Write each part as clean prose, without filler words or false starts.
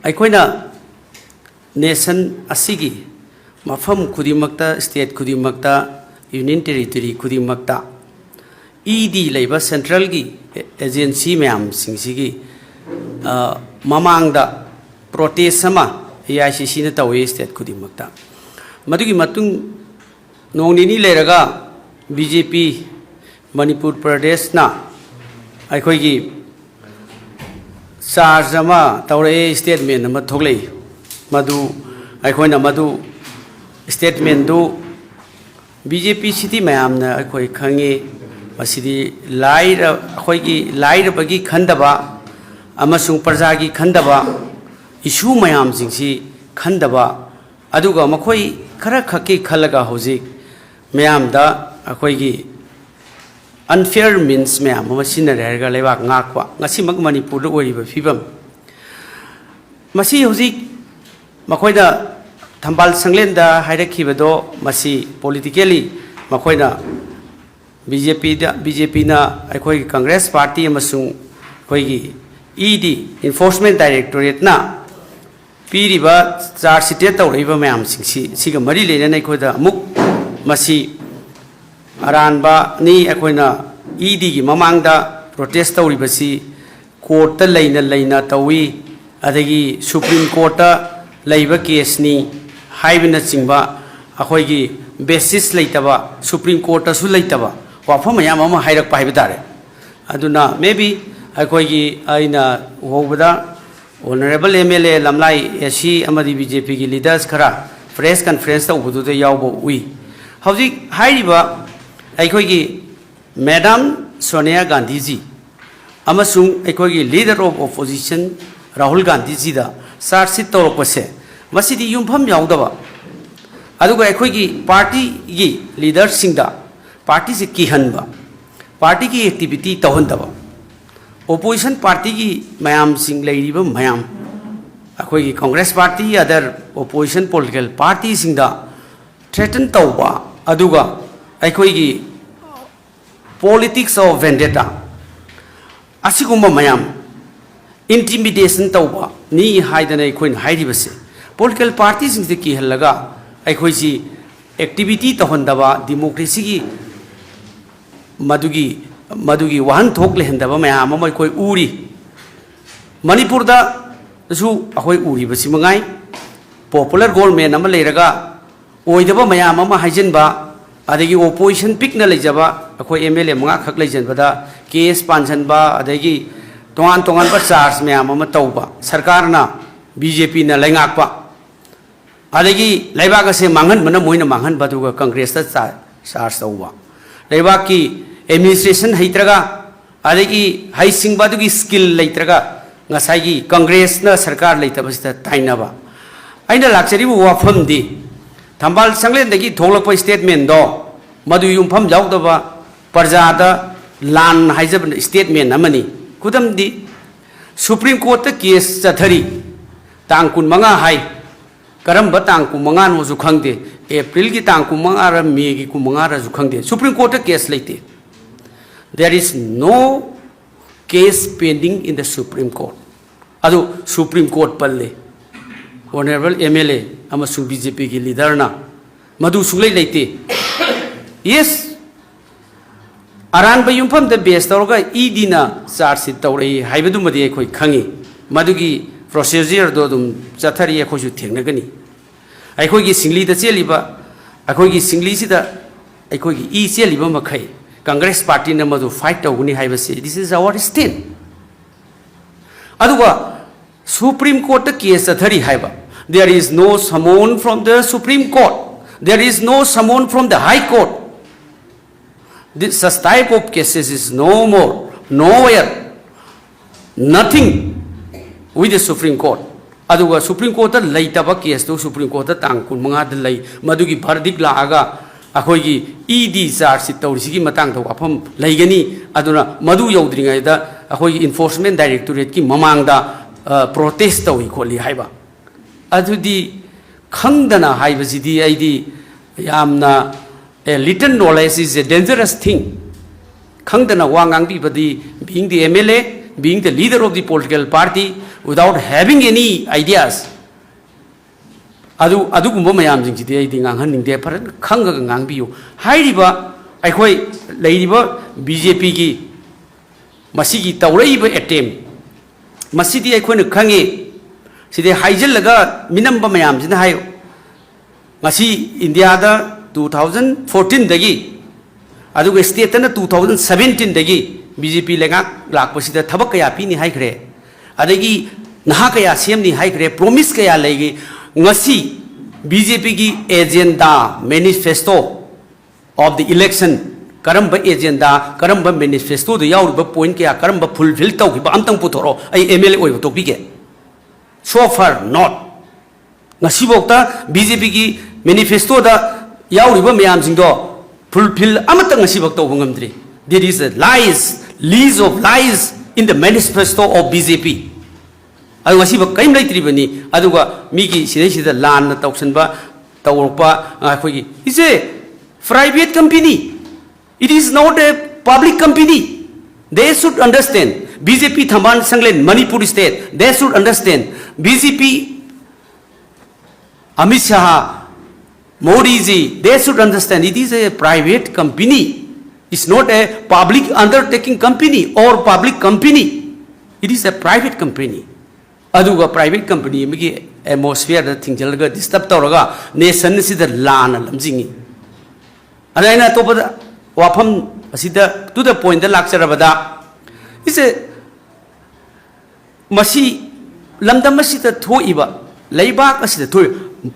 ꯑꯩꯈꯣꯏꯅ ꯅꯦꯁꯟ ꯑꯁꯤꯒꯤ ꯃꯐꯝ ꯈꯨꯗꯤꯡꯃꯛꯇ ꯁ꯭ꯇꯦꯠ ꯈꯨꯗꯤꯡꯃꯛꯇ ꯌꯨꯅꯤꯌꯟ ꯇꯦꯔꯤꯇꯣꯔꯤ ꯈꯨꯗꯤꯡꯃꯛꯇ ꯏꯗꯤ ꯂꯩꯕ ꯁꯦꯟꯇ꯭ꯔꯦꯜꯒꯤ ꯑꯦꯖꯦꯟꯁꯤ ꯃꯌꯥꯝꯁꯤꯡꯁꯤꯒꯤ ꯃꯃꯥꯡꯗ ꯄ꯭ꯔꯣꯇꯦꯁ ꯑꯃ AICCꯅ ꯇꯧꯏ ꯁ꯭ꯇꯦꯠ ꯈꯨꯗꯤꯡꯃꯛꯇ ꯃꯗꯨꯒꯤ ꯃꯇꯨꯡ ꯅꯣꯡ ꯅꯤꯅꯤ ꯂꯩꯔꯒ BJP ꯃꯅꯤꯄꯨꯔ ꯄ꯭ꯔꯗꯦꯁꯅ ꯑꯩꯈꯣꯏꯒꯤ ꯆꯥꯔꯖ ꯑꯃ ꯇꯧꯔꯛꯑꯦ ꯁ꯭ꯇꯦꯠꯃꯦꯟ ꯑꯃ ꯊꯣꯛꯂꯛꯏ ꯃꯗꯨ ꯑꯩꯈꯣꯏꯅ ꯃꯗꯨ ꯁ꯭ꯇꯦꯠꯃꯦꯟꯗꯨ BJP ꯁꯤꯗꯤ ꯃꯌꯥꯝꯅ ꯑꯩꯈꯣꯏ ꯈꯪꯉꯤ ꯃꯁꯤꯗꯤ ꯑꯩꯈꯣꯏꯒꯤ ꯂꯥꯏꯔꯕꯒꯤ ꯈꯟꯗꯕ ꯑꯃꯁꯨꯡ ꯄ꯭ꯔꯖꯥꯒꯤ ꯈꯟꯗꯕ ꯏꯁꯨ ꯃꯌꯥꯝꯁꯤꯡꯁꯤ ꯈꯟꯗꯕ ꯑꯗꯨꯒ ꯃꯈꯣꯏ ꯈꯔ ꯈꯛꯀꯤ ꯈꯜꯂꯒ ꯍꯧꯖꯤꯛ ꯃꯌꯥꯝꯗ ꯑꯩꯈꯣꯏꯒꯤ unfair means ꯃꯌꯥꯝ ꯑꯃ ꯁꯤꯖꯤꯟꯅꯔꯦ ꯍꯥꯏꯔꯒ ꯂꯩꯕꯥꯛ ꯉꯥꯛꯄ ꯉꯁꯤꯃꯛ ꯃꯅꯤꯄꯨꯔꯗ ꯑꯣꯏꯔꯤꯕ ꯐꯤꯕꯝ ꯃꯁꯤ ꯍꯧꯖꯤꯛ ꯃꯈꯣꯏꯅ ꯊꯝꯕꯥꯜ ꯁꯪꯂꯦꯟꯗ ꯍꯥꯏꯔꯛꯈꯤꯕꯗꯣ ꯃꯁꯤ ꯄꯣꯂꯤꯇꯤꯀꯦꯜꯂꯤ ꯃꯈꯣꯏꯅ BJPꯅ ꯑꯩꯈꯣꯏꯒꯤ ꯀꯪꯒ꯭ꯔꯦꯁ ꯄꯥꯔꯇꯤ ꯑꯃꯁꯨꯡ ꯑꯩꯈꯣꯏꯒꯤ ED Enforcement Directorate-ꯅ ꯄꯤꯔꯤꯕ ꯆꯥꯔꯖ ꯁꯤꯇꯦꯠ ꯇꯧꯔꯛꯏꯕ ꯃꯌꯥꯝꯁꯤꯡꯁꯤ ꯁꯤꯒ ꯃꯔꯤ ꯂꯩꯅꯅ ꯑꯩꯈꯣꯏꯗ ꯑꯃꯨꯛ ꯃꯁꯤ ꯑꯔꯥꯟꯕꯅꯤ ꯑꯩꯈꯣꯏꯅ EDꯒꯤ ꯃꯃꯥꯡꯗ ꯄ꯭ꯔꯣꯇꯦꯁ ꯇꯧꯔꯤꯕꯁꯤ ꯀꯣꯔꯠꯇ ꯂꯩꯅ ꯇꯧꯏ ꯑꯗꯒꯤ ꯁꯨꯄ꯭ꯔꯤꯝ ꯀꯣꯔꯠꯇ ꯂꯩꯕ ꯀꯦꯁꯅꯤ ꯍꯥꯏꯕꯅꯆꯤꯡꯕ ꯑꯩꯈꯣꯏꯒꯤ ꯕꯦꯁꯤꯁ ꯂꯩꯇꯕ ꯁꯨꯄ꯭ꯔꯤꯝ ꯀꯣꯔꯠꯇꯁꯨ ꯂꯩꯇꯕ ꯋꯥꯐꯝ ꯃꯌꯥꯝ ꯑꯃ ꯍꯥꯏꯔꯛꯄ ꯍꯥꯏꯕ ꯇꯥꯔꯦ ꯑꯗꯨꯅ ꯃꯦꯕꯤ ꯑꯩꯈꯣꯏꯒꯤ ꯑꯩꯅ ꯎꯍꯧꯕꯗ ꯑꯣꯅꯔꯦꯕꯜ MLA ꯂꯝꯂꯥꯏ AC ꯑꯃꯗꯤ BJPꯒꯤ ꯂꯤꯗꯔꯁ ꯈꯔ ꯄ꯭ꯔꯦꯁ ꯀꯟꯐꯔꯦꯟꯁ ꯇꯧꯕꯗꯨꯗ ꯌꯥꯎꯕ ꯎꯏ ꯍꯧꯖꯤꯛ ꯍꯥꯏꯔꯤꯕ ꯑꯩꯈꯣꯏꯒꯤ ꯃꯦꯗꯥꯝ ꯁꯣꯅꯤꯌꯥ ꯒꯥꯟꯙꯤꯖꯤ ꯑꯃꯁꯨꯡ ꯑꯩꯈꯣꯏꯒꯤ ꯂꯤꯗꯔ ꯑꯣꯐ ꯑꯣꯄꯣꯖꯤꯁꯟ ꯔꯥꯍꯨꯜ ꯒꯥꯟꯙꯤꯖꯤꯗ ꯆꯥꯔꯖ ꯁꯤꯠ ꯇꯧꯔꯛꯄꯁꯦ ꯃꯁꯤꯗꯤ ꯌꯨꯝꯐꯝ ꯌꯥꯎꯗꯕ ꯑꯗꯨꯒ ꯑꯩꯈꯣꯏꯒꯤ ꯄꯥꯔꯇꯤꯒꯤ ꯂꯤꯗꯔꯁꯤꯡꯗ ꯄꯥꯔꯇꯤꯁꯤ ꯀꯤꯍꯟꯕ ꯄꯥꯔꯇꯤꯒꯤ ꯑꯦꯛꯇꯤꯚꯤꯇꯤ ꯇꯧꯍꯟꯗꯕ opposition party की मैम सिंह लेरीबा मैम अखोई Congress party other opposition political party सिंह threaten तौबा अदुगा अखोई की politics of vendetta असिगुम्बा मैम intimidation तौबा नी हाइदना अखोई हाइरिबसे political party सिंह की हल्लगा अखोई सी activity तोहंदबा democracy की मधुगी वाहन थोक लेहंदबा मैम अमा अखोई उरी मणिपुरदा सु अखोई उरी बसी मंगाई पॉपुलर गवर्नमेंट अमा लेरगा ओइदबा मैम अमा हाइजनबा अदगी ओपोजिशन पिकना लेजबा अखोई MLA मंगा खक लेजनबदा केस पांजनबा अदगी तोंगान बा चार्ज मैम अमा तौबा सरकारना BJP ना लेंगाकपा अदगी लेबाक से मांगनबना मोइना मांगनबा दुगा कांग्रेस ता चार्ज तौबा लेबाक की एडमिनिस्ट्रेशन हैत्रगा अदगी हाइसिंगबादुगी स्किल लेत्रगा ngसाइगी कांग्रेस ना सरकार लेतबसिता ताइनबा आइना लाक्चरिबु वाफमदि थंबाल संगलेंदगी थोलकप स्टेटमेंट दो मदु युमफम जाउदबा प्रजादा लान हाइजब स्टेटमेंट अमनी कुदमदि सुप्रीम कोर्ट ता केस चथरी तांग 15 हाइ करम्बा तांग 15 नोजु खंगदे अप्रैल की तांग 15 रा मे की 15 रा जु खंगदे सुप्रीम कोर्ट ता केस लेते there is no case pending in the Supreme Court. Ado Supreme Court palle. Honorable MLA amasu BJP ki leader na madu sulai leite. Yes. Aran ba yumpham the base tawga ED na charge sit tawrei haibadu madi khoi khangi. Madugi procedure do dum chathari khoi su thengnagani. Ai khoi gi singli da cheliba akhoi gi singli si da ai khoi gi e cheliba makhai Congress party na madu fight tawguni haibase this is our stand aduga Supreme Court ta case athari haiba there is no summon from the Supreme Court there is no summon from the High Court this type of cases is no more nowhere nothing with the Supreme Court aduga Supreme Court ta leitaba case to Supreme Court ta tang 15 da lei madugi verdict la aga अखोई ED charge तौरीसी मतंग वाफम लेगनी अदुना मधु यौद्रिङैदा अखोई enforcement directorate की ममांगदा प्रोटेस्ट तौई खोली हाइबा अदुदी खंगदना हाइबसिदी आइदी यामना a little knowledge is a dangerous thing खंगदना वांगांग बिबदी being the MLA being the leader of the political party without having any ideas. Adu gumba mayam jing jide ai dingang han ning de pharan khang ga ngang biu hai riba ai khoi lei riba BJP gi masi gi tawrei ba attempt masi di ai khoi nu khange side haijel laga minam ba mayam jin hai ngasi India da 2014 dagi adu ga state na 2017 dagi BJP lenga lak pasida thabak kaya pi ni hai khre adagi naha kaya sem ni hai khre promise kaya legi ngasi BJP ki agenda manifesto of the election karamba agenda karamba manifesto the yaur ba point kaya karamba fulfill tau ki ba amtang puthoro ai MLA oi to bige so far not ngasi bokta BJP ki manifesto da yaur ba mayam sing do fulfill amatang ngasi bok to bungam tri there is a lies of lies in the manifesto of BJP adu ngasi ba kaim lai tri bani adu ga mi ki sidai sida lan na tausan ba tawrpa khoi gi is a private company, it is not a public company. They should understand BJP Thamban Sanglen Manipur state, they should understand BJP Amit Shah Modi ji, they should understand it is a private company. It's not a public undertaking company or public company. It is a private company. Aduga private company migi atmosphere da thingjalga disturb tawraga nation sida lana lamjingi. Adaina to pada wafam asida to the point da lakcharabada is a masi lamdam masida thoiba leibak asida thoi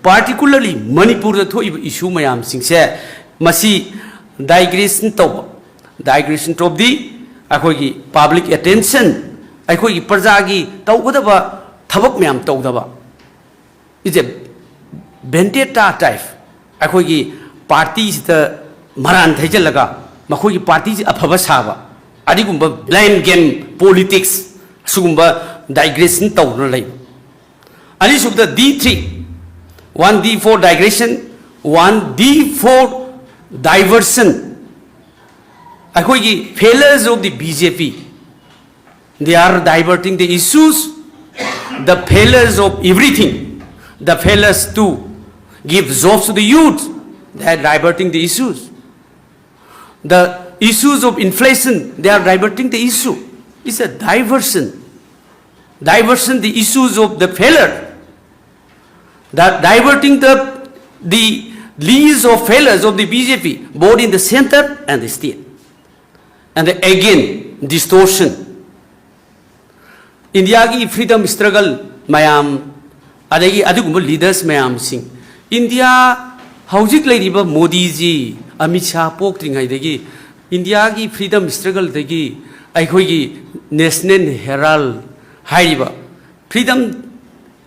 particularly Manipur da thoiba issue mayam singse masi digression of the akhoi public attention akhoi praja gi tawgadaba thabak mayam tawdaba is a vendetta type akhoi parties the maran thajalaga makhoi parties afaba saba adigumba blind game politics sugumba digression tawna lay ani subda D3 1D4 digression 1D4 diversion akhoi failures of the BJP, they are diverting the issues, the failures of everything, the failures to give jobs to the youth, they are diverting the issues, the issues of inflation, they are diverting the issue. It's a diversion the issues of the failure, that diverting the leads of failures of the BJP, both in the center and the state. And again, distortion. India ki freedom struggle mayam, adagi adugumba leaders mayam sing. India haujik lairiba Modi ji, Amit Shah pok tringai degi. India ki freedom struggle degi, aikhoi ki National Herald hairiba. Freedom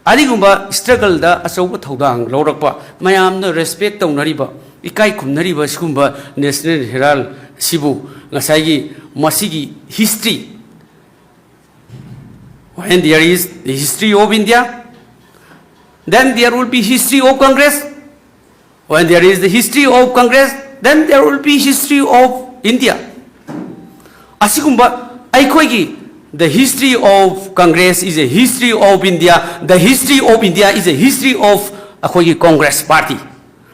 adigumba struggle da asauba thodang laurakpa mayam no respect taunariba ikai khumnariba sigumba National Herald sibu ngasai masigi history. When there is the history of India, then there will be history of Congress. When there is the history of Congress, then there will be history of India. Asigumba aikoi the history of Congress is a history of India. The history of India is a history of a Congress party.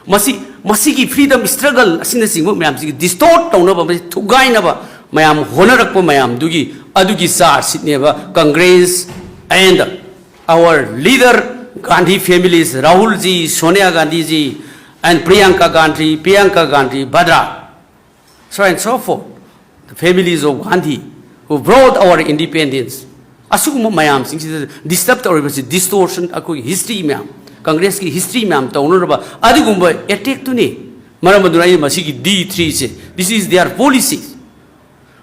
Masiki freedom struggle asina singo mayam sigi distort tawna ba thugai na ba mayam honarak pa mayam adugi sa sitneba Congress and our leader Gandhi families, Rahul ji, Sonia Gandhi ji, and Priyanka Gandhi, Bhadra, so and so forth. The families of Gandhi who brought our independence. Asugum mayam sing disturbed or distortion akoi history mayam. Congress ki history mayam taunuraba adigumba attack to ni. Maramadunai masiki D3 se. This is their policies.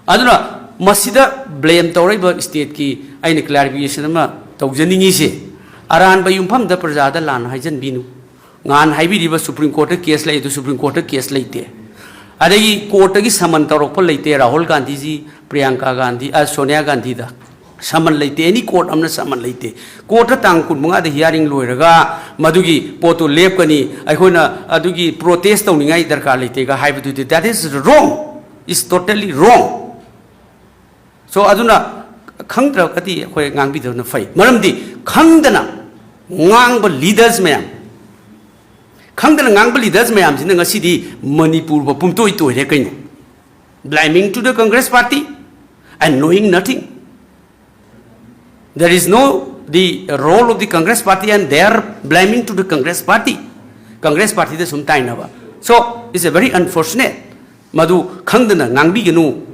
Aduna masida blame tauriba state ki aina clarification ma taujaningi se. Aran ba yumpam da prajada lan haijan binu. Ngan haibi riba Supreme Court case lai to Supreme Court case laite. Adagi court ki saman tarok pa laite Rahul Gandhi ji, Priyanka Gandhi, Sonia Gandhi da. Saman laite any court amna saman laite. Court tang kun mga the hearing loiraga madugi poto lep kani aikhoina adugi protest tawningai darkar laite ga that is wrong. Is totally wrong. So aduna खंगद्रगति अखोय ngangbidona fai maramdi khangdana ngang leaders mayam khangdana ngang leaders mayam jina ngasi di Manipur ba pumtoi toi re kaino blaming to the Congress party and knowing nothing. There is no the role of the Congress party and they are blaming to the Congress party. Congress party the sum tai na ba. So it's a very unfortunate madu khangdana ngangbi genu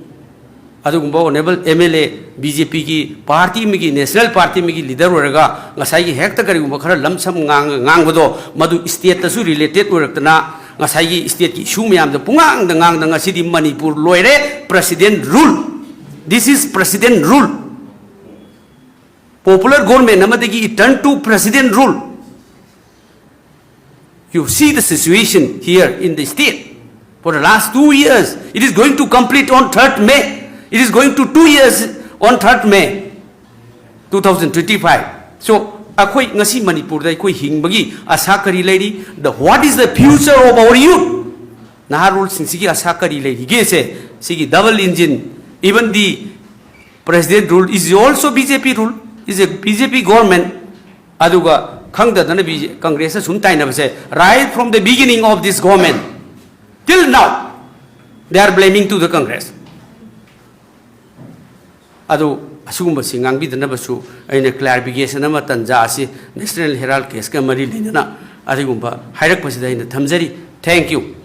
adugumba honorable MLA BJP ki party mi ki national party mi ki leader oraga ngasai gi hekta karigumba khara lamsam ngang bodo madu state ta su related orakna ngasai gi state ki issue myam da pungang da ngang da ngasi di Manipur loire president rule. This is president rule. Popular government namadagi turn to president rule. You see the situation here in the state for the last 2 years. It is going to complete on 3rd May. It is going to 2 years on 3rd May 2025. So akoi ngasi Manipur da koi hingbagi asa kari lady the what is the future of our youth naharul sinsigi asa kari lady ge se sigi double engine. Even the president rule is also BJP rule, is a BJP government. Aduga khangdana Congress sum tai na se right from the beginning of this government till now they are blaming to the Congress. Adu asugumba singang bidana basu aina clarification ama tanja asi National Herald case ka mari linana adigumba hairak pasida ina thamjari. Thank you.